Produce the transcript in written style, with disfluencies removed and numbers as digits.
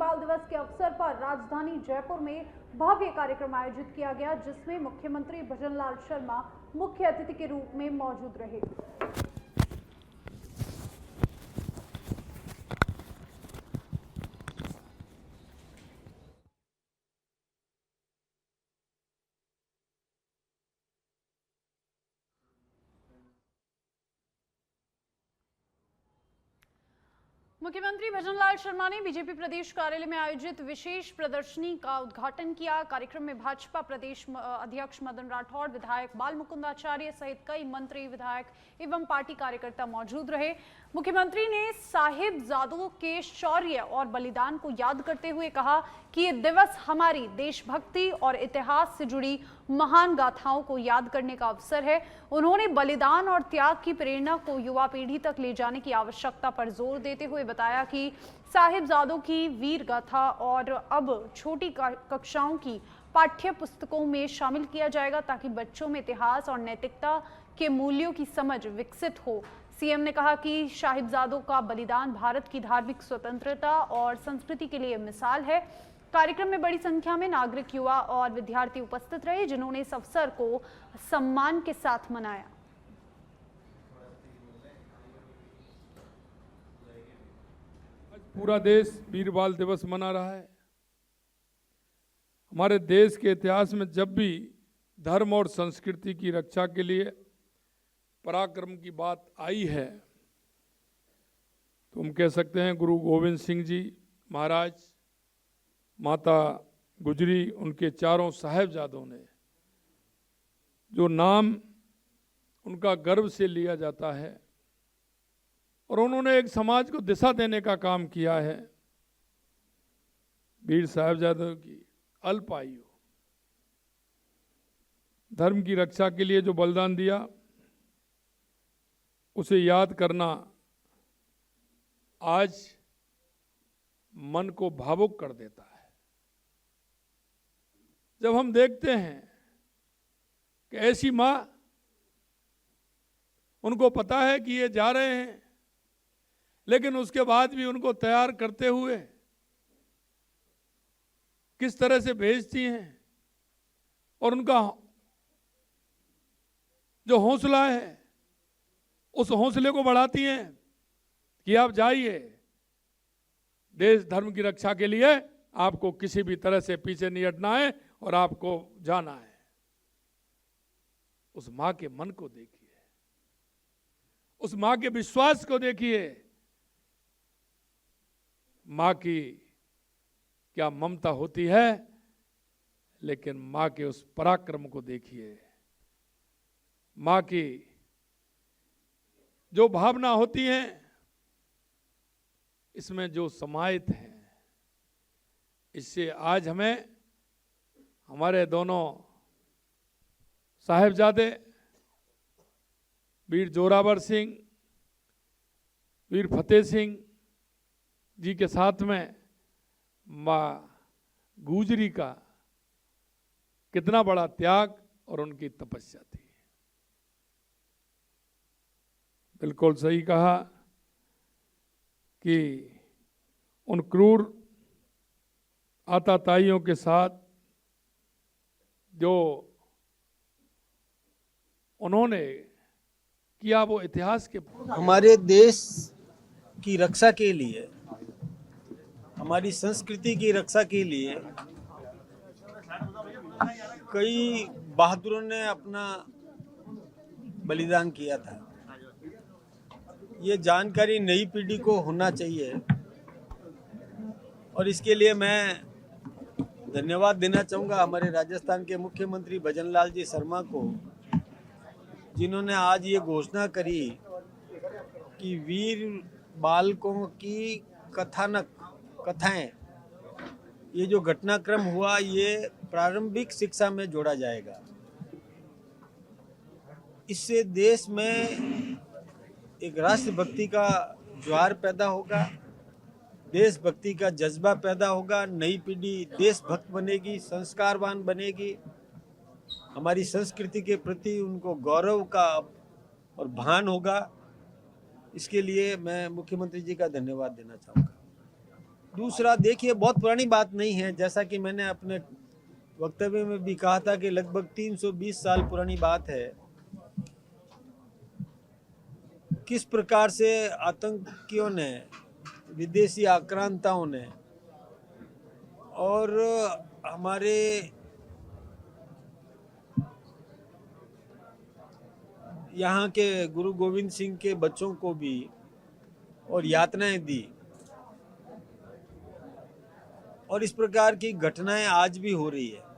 बाल दिवस के अवसर पर राजधानी जयपुर में भव्य कार्यक्रम आयोजित किया गया, जिसमें मुख्यमंत्री भजनलाल शर्मा मुख्य अतिथि के रूप में मौजूद रहे। मुख्यमंत्री भजनलाल शर्मा ने बीजेपी प्रदेश कार्यालय में आयोजित विशेष प्रदर्शनी का उद्घाटन किया। कार्यक्रम में भाजपा प्रदेश अध्यक्ष मदन राठौड़, विधायक बाल मुकुंद आचार्य सहित कई मंत्री, विधायक एवं पार्टी कार्यकर्ता मौजूद रहे। मुख्यमंत्री ने साहिबजादों के शौर्य और बलिदान को याद करते हुए कहा कि ये दिवस हमारी देशभक्ति और इतिहास से जुड़ी महान गाथाओं को याद करने का अवसर है। उन्होंने बलिदान और त्याग की प्रेरणा को युवा पीढ़ी तक ले जाने की आवश्यकता पर जोर देते हुए बताया कि साहिबजादों की वीर गाथा और अब छोटी कक्षाओं की पाठ्य पुस्तकों में शामिल किया जाएगा, ताकि बच्चों में इतिहास और नैतिकता के मूल्यों की समझ विकसित हो। सीएम ने कहा कि साहिबजादों का बलिदान भारत की धार्मिक स्वतंत्रता और संस्कृति के लिए मिसाल है। कार्यक्रम में बड़ी संख्या में नागरिक, युवा और विद्यार्थी उपस्थित रहे, जिन्होंने इस अवसर को सम्मान के साथ मनाया। पूरा देश वीर बाल दिवस मना रहा है। हमारे देश के इतिहास में जब भी धर्म और संस्कृति की रक्षा के लिए पराक्रम की बात आई है, तो हम कह सकते हैं गुरु गोविंद सिंह जी महाराज, माता गुजरी, उनके चारों साहिबजादों ने, जो नाम उनका गर्व से लिया जाता है, और उन्होंने एक समाज को दिशा देने का काम किया है। वीर साहिबजादों की अल्प आयु, धर्म की रक्षा के लिए जो बलिदान दिया, उसे याद करना आज मन को भावुक कर देता है। जब हम देखते हैं कि ऐसी मां, उनको पता है कि ये जा रहे हैं, लेकिन उसके बाद भी उनको तैयार करते हुए किस तरह से भेजती हैं, और उनका जो हौसला है उस हौसले को बढ़ाती हैं कि आप जाइए, देश धर्म की रक्षा के लिए आपको किसी भी तरह से पीछे नहीं हटना है और आपको जाना है। उस मां के मन को देखिए, उस मां के विश्वास को देखिए, मां की क्या ममता होती है, लेकिन मां के उस पराक्रम को देखिए, मां की जो भावना होती है, इसमें जो समाहित है, इससे आज हमें हमारे दोनों साहिबजादे वीर जोरावर सिंह, वीर फतेह सिंह जी के साथ में मां गुजरी का कितना बड़ा त्याग और उनकी तपस्या थी। बिल्कुल सही कहा कि उन क्रूर आताताइयों के साथ जो उन्होंने किया, वो इतिहास के हमारे देश की रक्षा के लिए, हमारी संस्कृति की रक्षा के लिए कई बहादुरों ने अपना बलिदान किया था। ये जानकारी नई पीढ़ी को होना चाहिए, और इसके लिए मैं धन्यवाद देना चाहूँगा हमारे राजस्थान के मुख्यमंत्री भजनलाल जी शर्मा को, जिन्होंने आज ये घोषणा करी कि वीर बालकों की कथाएं, ये जो घटनाक्रम हुआ, ये प्रारंभिक शिक्षा में जोड़ा जाएगा। इससे देश में एक राष्ट्रभक्ति का ज्वार पैदा होगा, देशभक्ति का जज्बा पैदा होगा, नई पीढ़ी देशभक्त बनेगी, संस्कारवान बनेगी, हमारी संस्कृति के प्रति उनको गौरव का और भान होगा। इसके लिए मैं मुख्यमंत्री जी का धन्यवाद देना चाहूँगा। दूसरा देखिए, बहुत पुरानी बात नहीं है, जैसा कि मैंने अपने वक्तव्य में भी कहा था कि लगभग 320 साल पुरानी बात है। किस प्रकार से आतंकियों ने, विदेशी आक्रांताओं ने और हमारे यहाँ के गुरु गोविंद सिंह के बच्चों को भी और यातनाएं दी, और इस प्रकार की घटनाएं आज भी हो रही है।